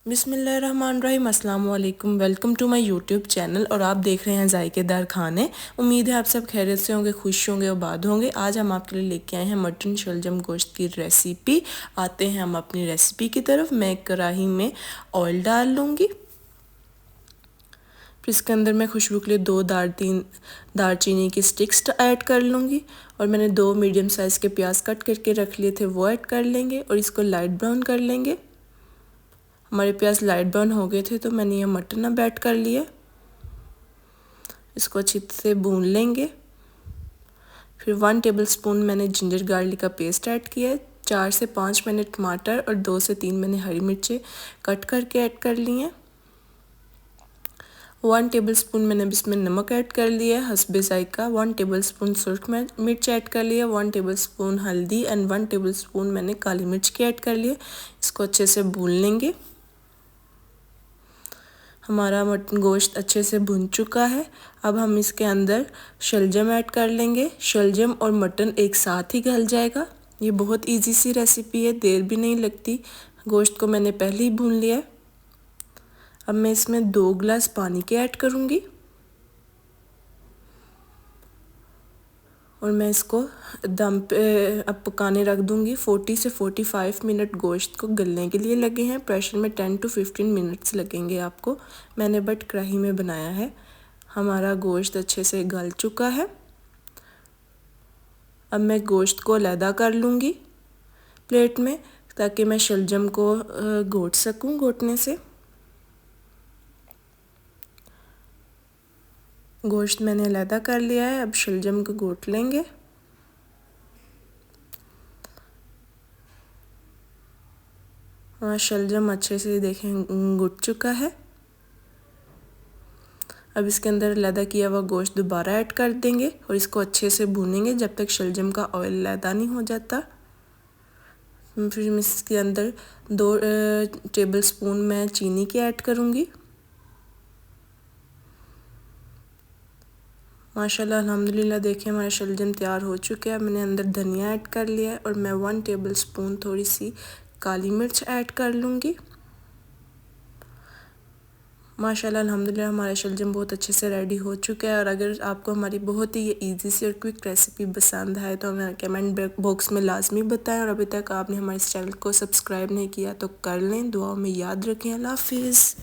बिस्मिल्लाहिर्रहमानिर्रहीम, अस्सलाम वालेकुम। Welcome to my YouTube channel और आप देख रहे हैं जायकेदार खाने। उम्मीद है आप सब खैरियत से होंगे, खुश होंगे, आबाद होंगे। आज हम आपके लिए लेके आए हैं मटन शलजम गोश्त की रेसिपी। आते हैं हम अपनी रेसिपी की तरफ। मैं एक कढ़ाई में ऑयल डाल लूँगी, फिर इसके अंदर मैं खुशबू के लिए 2 दालचीनी की स्टिक्स ऐड कर लूँगी और मैंने 2 मीडियम साइज़ के प्याज कट करके रख लिए थे, वो ऐड कर लेंगे और इसको लाइट ब्राउन कर लेंगे। हमारे प्याज लाइट ब्राउन हो गए थे तो मैंने ये मटन अब ऐड कर लिया, इसको अच्छी से भून लेंगे। फिर 1 टेबलस्पून मैंने जिंजर गार्लिक का पेस्ट ऐड किया है। 4 से 5 मैंने टमाटर और 2 से 3 मैंने हरी मिर्चें कट करके ऐड कर ली हैं। 1 टेबलस्पून मैंने इसमें नमक ऐड कर लिया है हस्बे जायका। 1 टेबलस्पून सुर्ख मिर्च ऐड कर लिया, 1 टेबलस्पून हल्दी एंड 1 टेबलस्पून मैंने काली मिर्च की ऐड कर लिया। इसको अच्छे से भून लेंगे। हमारा मटन गोश्त अच्छे से भुन चुका है। अब हम इसके अंदर शलजम ऐड कर लेंगे। शलजम और मटन एक साथ ही गल जाएगा। ये बहुत इजी सी रेसिपी है, देर भी नहीं लगती। गोश्त को मैंने पहले ही भून लिया है। अब मैं इसमें 2 गिलास पानी के ऐड करूँगी और मैं इसको दम पे अब पकाने रख दूँगी। 40 से 45 मिनट गोश्त को गलने के लिए लगे हैं। प्रेशर में 10 to 15 मिनट्स लगेंगे आपको। मैंने बट कढ़ाई में बनाया है। हमारा गोश्त अच्छे से गल चुका है। अब मैं गोश्त को अलहदा कर लूँगी प्लेट में, ताकि मैं शलजम को घोट सकूँ घोटने से। गोश्त मैंने अलहदा कर लिया है। अब शलजम को घोट लेंगे। और शलजम अच्छे से देखें घुट चुका है। अब इसके अंदर अलहदा किया हुआ गोश्त दोबारा ऐड कर देंगे और इसको अच्छे से भूनेंगे जब तक शलजम का ऑयल अलहदा नहीं हो जाता। फिर मैं इसके अंदर 2 टेबलस्पून मैं चीनी की ऐड करूँगी। माशाल्लाह अल्हम्दुलिल्लाह देखिए हमारा शलजम तैयार हो चुका है। मैंने अंदर धनिया ऐड कर लिया है और मैं 1 टेबलस्पून थोड़ी सी काली मिर्च ऐड कर लूँगी। माशाल्लाह अल्हम्दुलिल्लाह हमारा शलजम बहुत अच्छे से रेडी हो चुका है। और अगर आपको हमारी बहुत ही ये ईजी सी और क्विक रेसिपी पसंद आए तो हमें कमेंट बॉक्स में लाजमी बताएं। और अभी तक आपने हमारे इस चैनल को सब्सक्राइब नहीं किया तो कर लें। दुआओं में याद रखें। अल्लाह हाफिज़।